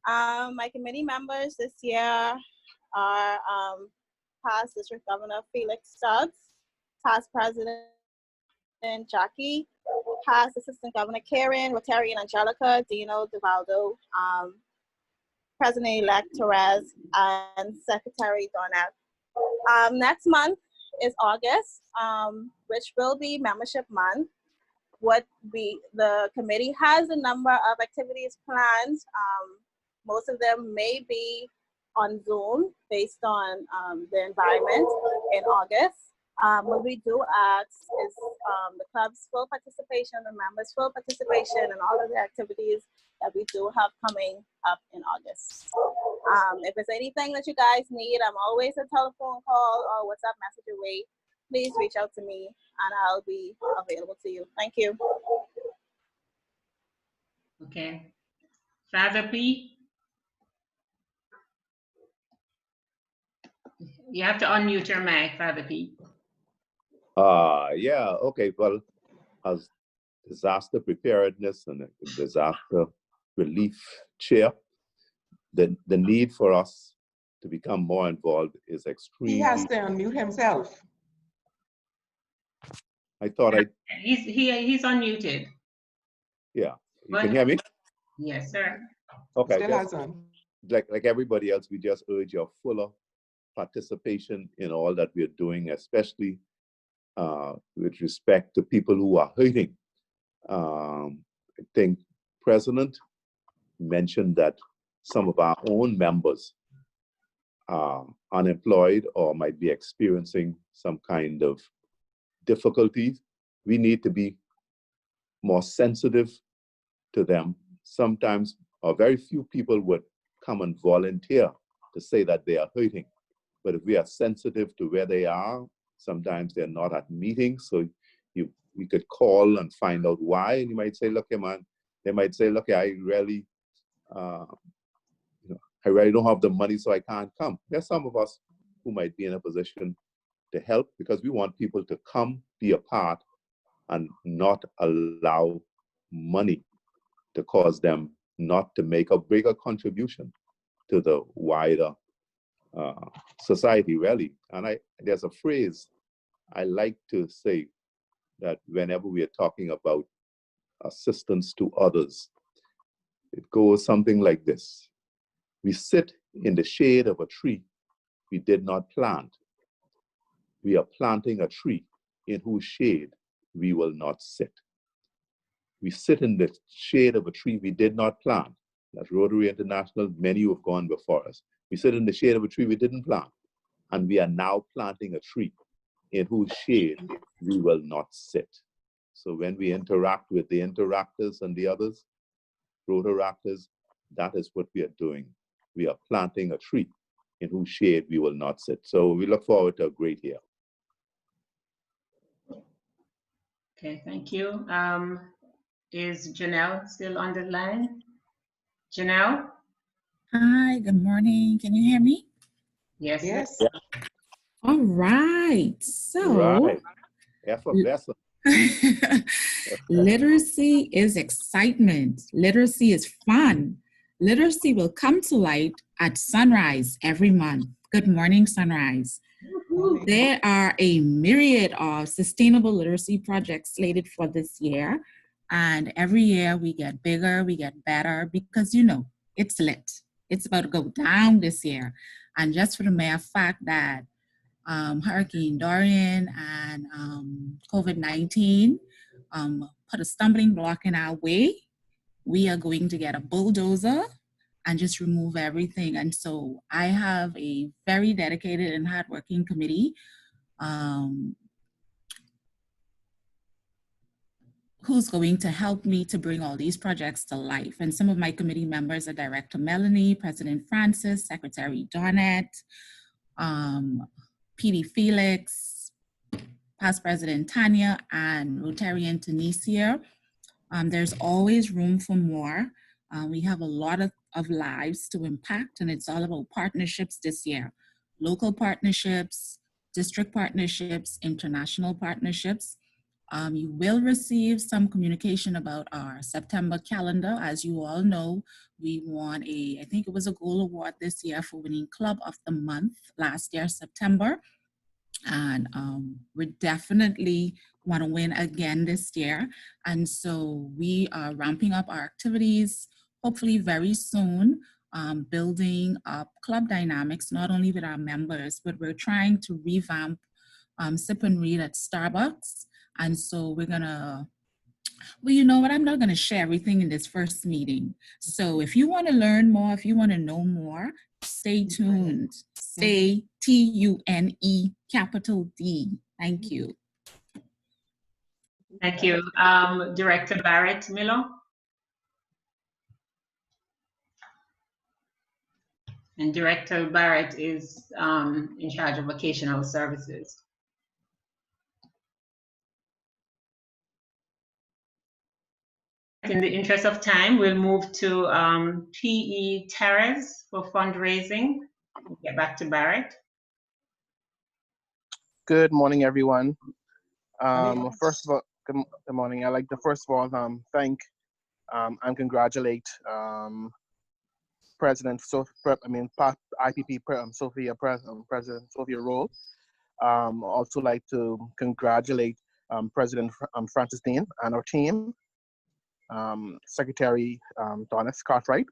My committee members this year are past District Governor Felix Stubbs, past President Jackie, past Assistant Governor Karen, Rotarian Angelica, Dino Duvaldo, President-elect Torres, and Secretary Donette. Next month is August, which will be membership month. The committee has a number of activities planned. Most of them may be on Zoom based on the environment in August. What we do ask is the club's full participation, the members' full participation in all of the activities that we do have coming up in August. If there's anything that you guys need, I'm always a telephone call or WhatsApp message away. Please reach out to me and I'll be available to you. Thank you. Okay. Father P. You have to unmute your mic, Father P. Yeah, okay. Well, as disaster preparedness and disaster relief chair, the need for us to become more involved is extremely. He has to unmute himself. I thought He's unmuted. Yeah, you can hear me? Yes, sir. Okay. Still has on. Like everybody else, we just urge your fuller participation in all that we're doing, especially with respect to people who are hurting. I think President mentioned that some of our own members are unemployed or might be experiencing some kind of difficulties. We need to be more sensitive to them. Sometimes, or very few people would come and volunteer to say that they are hurting. But if we are sensitive to where they are, sometimes they're not at meetings, so we could call and find out why. And you might say, look, man, they might say, look, I really don't have the money, so I can't come. There's some of us who might be in a position to help because we want people to come, be a part, and not allow money to cause them not to make a bigger contribution to the wider society, really. And there's a phrase I like to say that whenever we are talking about assistance to others, It goes something like this. We sit in the shade of a tree we did not plant. We are planting a tree in whose shade we will not sit. We sit in the shade of a tree we did not plant. That's Rotary International, many who have gone before us. We sit in the shade of a tree we didn't plant, and we are now planting a tree in whose shade we will not sit. So when we interact with the interactors and the others, Rotaractors, that is what we are doing. We are planting a tree in whose shade we will not sit. So we look forward to a great year. Okay, thank you. Is Janelle still on the line? Janelle? Hi, good morning. Can you hear me? Yes. Yes. All right. So, Right. Effervescent. literacy is excitement. Literacy is fun. Literacy will come to light at sunrise every month. Good morning, Sunrise. There are a myriad of sustainable literacy projects slated for this year. And every year we get bigger, we get better because, you know, it's lit. It's about to go down this year. And just for the mere fact that Hurricane Dorian and COVID-19 put a stumbling block in our way, we are going to get a bulldozer and just remove everything. And so I have a very dedicated and hardworking committee who's going to help me to bring all these projects to life. And some of my committee members are Director Melanie, President Francis, Secretary Donette, PD Felix, Past President Tanya, and Rotarian Tunisia. There's always room for more. We have a lot of lives to impact, and it's all about partnerships this year. Local partnerships, district partnerships, international partnerships. You will receive some communication about our September calendar. As you all know, we won I think it was a gold award this year for winning Club of the Month last year, September. And we definitely want to win again this year. And so we are ramping up our activities, hopefully very soon, building up club dynamics, not only with our members, but we're trying to revamp Sip and Read at Starbucks. And so we're gonna, well, you know what, I'm not gonna share everything in this first meeting. So if you wanna learn more, if you wanna know more, stay tuned. Stay TUNE, capital D. Thank you. Thank you. Director Barrett Miller. And Director Barrett is in charge of vocational services. In the interest of time, we'll move to PE Terrace for fundraising. We'll get back to Barrett. Good morning, everyone. First of all, good morning. I'd like to first of all thank and congratulate President IPP President Sophia Rowe. Also like to congratulate President Francis Dean and our team, Secretary Donna Cartwright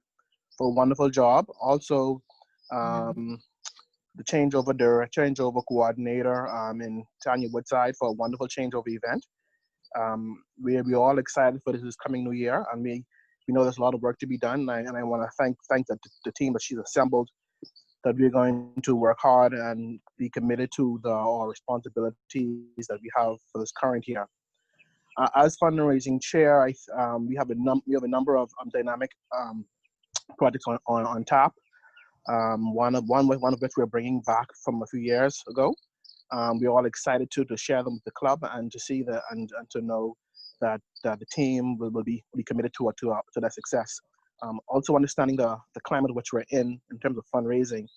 for a wonderful job. Also, the changeover coordinator in Tanya Woodside for a wonderful changeover event. We're all excited for this coming new year, and we know there's a lot of work to be done. And I want to thank the team that she's assembled, that we're going to work hard and be committed to our responsibilities that we have for this current year. As fundraising chair, we have a number of dynamic projects on tap. One of which we're bringing back from a few years ago. We're all excited to share them with the club and to see that and to know that the team will be committed to that success. Also understanding the climate which we're in terms of fundraising,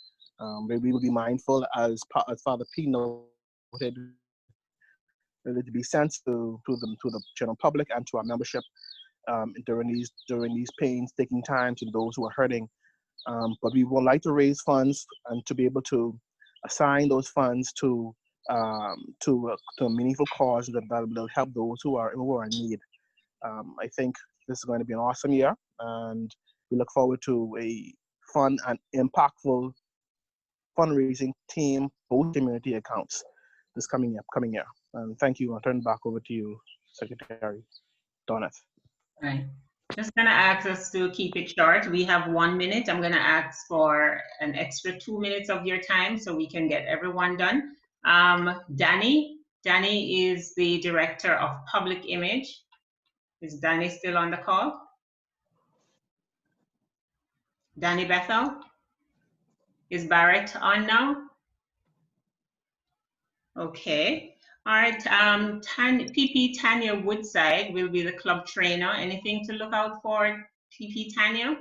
we will be mindful as Father P noted, really to be sensitive to the general public and to our membership during these painstaking times and those who are hurting. But we would like to raise funds and to be able to assign those funds to a meaningful cause that will help those who are in need. I think this is going to be an awesome year, and We look forward to a fun and impactful fundraising team, both community accounts, this coming year. And thank you. I'll turn it back over to you, Secretary Doneth. Right. Just gonna ask us to keep it short. We have 1 minute. I'm gonna ask for an extra 2 minutes of your time so we can get everyone done. Danny is the Director of Public Image. Is Danny still on the call? Danny Bethel? Is Barrett on now? Okay. All right. PP Tanya Woodside will be the club trainer. Anything to look out for, PP Tanya?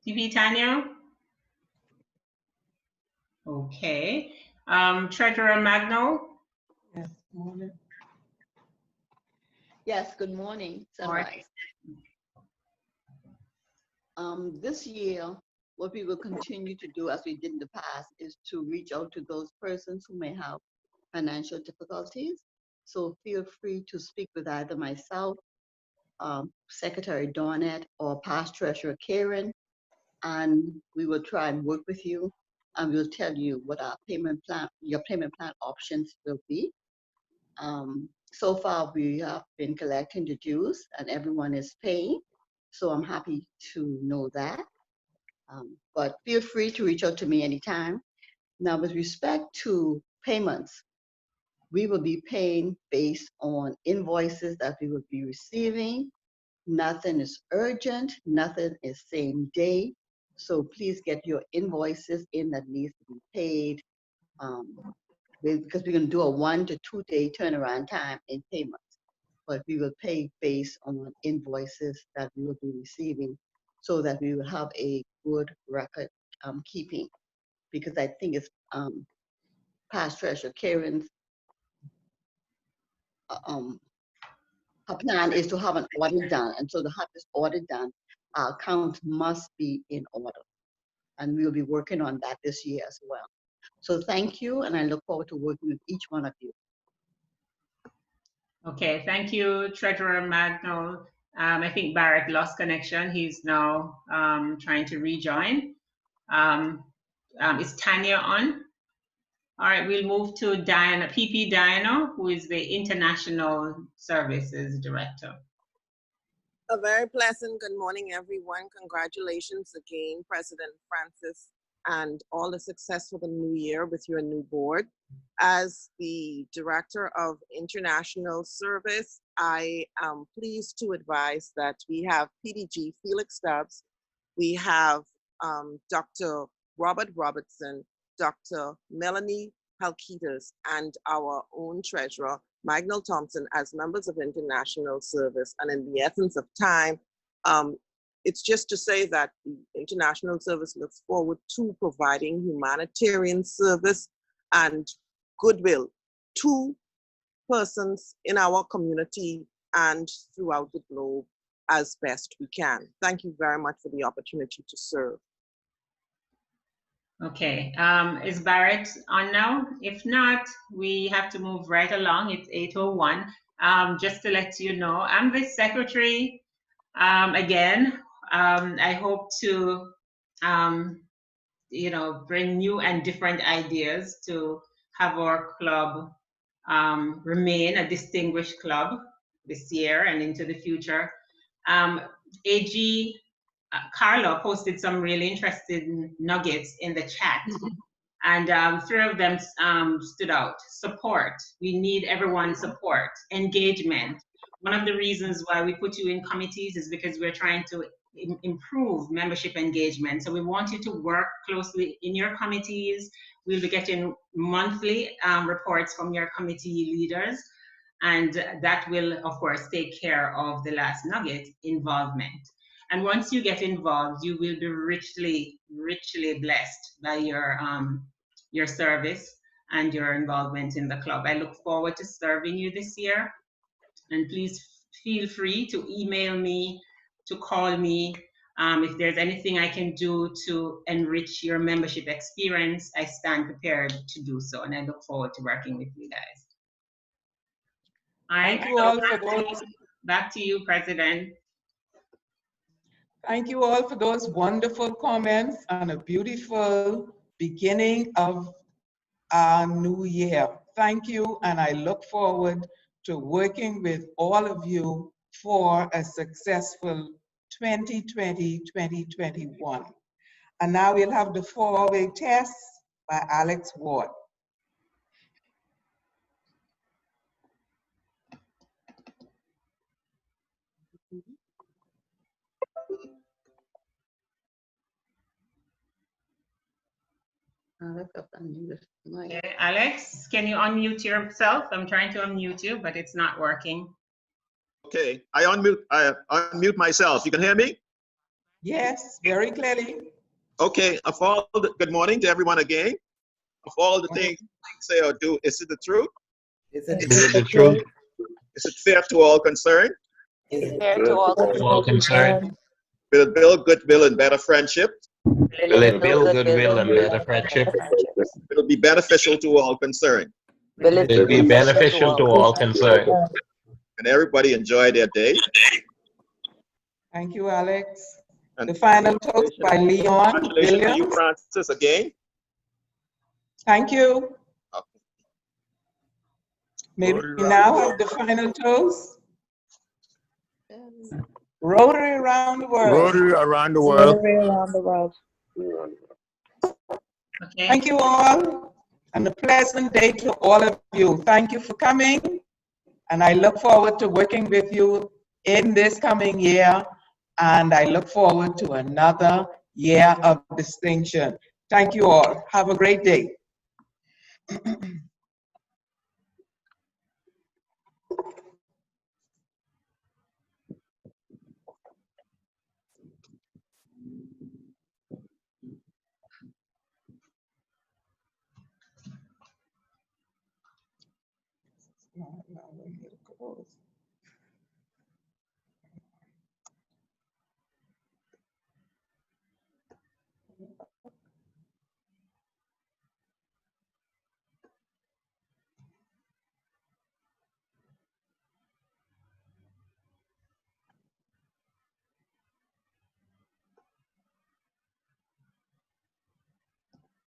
PP Tanya? Okay. Treasurer Magno? Yes, morning. Yes, good morning, Sunrise. This year, what we will continue to do as we did in the past is to reach out to those persons who may have financial difficulties. So feel free to speak with either myself, Secretary Donette, or Past Treasurer Karen, and we will try and work with you, and we'll tell you what our payment plan, your payment plan options will be. So far, we have been collecting the dues, and everyone is paying. So I'm happy to know that. But feel free to reach out to me anytime. Now, with respect to payments, we will be paying based on invoices that we will be receiving. Nothing is urgent, nothing is same day. So please get your invoices in that needs to be paid, because we're going to do a 1 to 2 day turnaround time in payments. But we will pay based on invoices that we will be receiving so that we will have a good record keeping. Because I think it's Past Treasurer Karen's her plan is to have an audit done. And so to have this audit done, our accounts must be in order. And we'll be working on that this year as well. So thank you, and I look forward to working with each one of you. Okay, thank you, Treasurer Magno. I think Barrett lost connection. He's now trying to rejoin. Is Tanya on? All right, we'll move to Diana, PP Diana, who is the International Services Director. A very pleasant good morning, everyone. Congratulations again, President Francis, and all the success for the new year with your new board. As the Director of International Service, I am pleased to advise that we have PDG Felix Stubbs, we have Dr. Robert Robertson, Dr. Melanie Halkitas, and our own treasurer, Magnell Thompson, as members of International Service. And in the essence of time, it's just to say that the International Service looks forward to providing humanitarian service and goodwill to persons in our community and throughout the globe as best we can. Thank you very much for the opportunity to serve. Okay, is Barrett on now? If not, we have to move right along. It's 8:01. Just to let you know, I'm the secretary. Again, I hope to, bring new and different ideas to have our club remain a distinguished club this year and into the future. AG Carla posted some really interesting nuggets in the chat, and 3 of them stood out. Support. We need everyone's support. Engagement. One of the reasons why we put you in committees is because we're trying to improve membership engagement. So we want you to work closely in your committees. We'll be getting monthly reports from your committee leaders, and that will, of course, take care of the last nugget, involvement. And once you get involved, you will be richly, richly blessed by your service and your involvement in the club. I look forward to serving you this year. And please feel free to email me, to call me. If there's anything I can do to enrich your membership experience, I stand prepared to do so. And I look forward to working with you guys. All right. Thank you all for those. Back to you, President. Thank you all for those wonderful comments and a beautiful beginning of our new year. Thank you, and I look forward to working with all of you for a successful 2020-2021. And now we'll have the 4-way test by Alex Ward. Okay, Alex, can you unmute yourself? I'm trying to unmute you, but it's not working. Okay, I unmute myself. You can hear me? Yes, very clearly. Okay, good morning to everyone again. Of all the things say or do, is it the truth? Is it the truth? Is it fair to all concerned? Is it fair to all concerned? Will it build goodwill and better friendship? Will it build goodwill and better friendship? Will it be beneficial to all concerned? Will it be beneficial to all concerned? And everybody enjoy their day. Thank you, Alex. And the final toast by Leon Congratulations to you, Williams. Francis, again. Thank you. Maybe we now have the final toast. Rotary around the world. Rotary around the world. Rotary around the world. Okay. Thank you all, and a pleasant day to all of you. Thank you for coming, and I look forward to working with you in this coming year, and I look forward to another year of distinction. Thank you all. Have a great day. No, we need to close.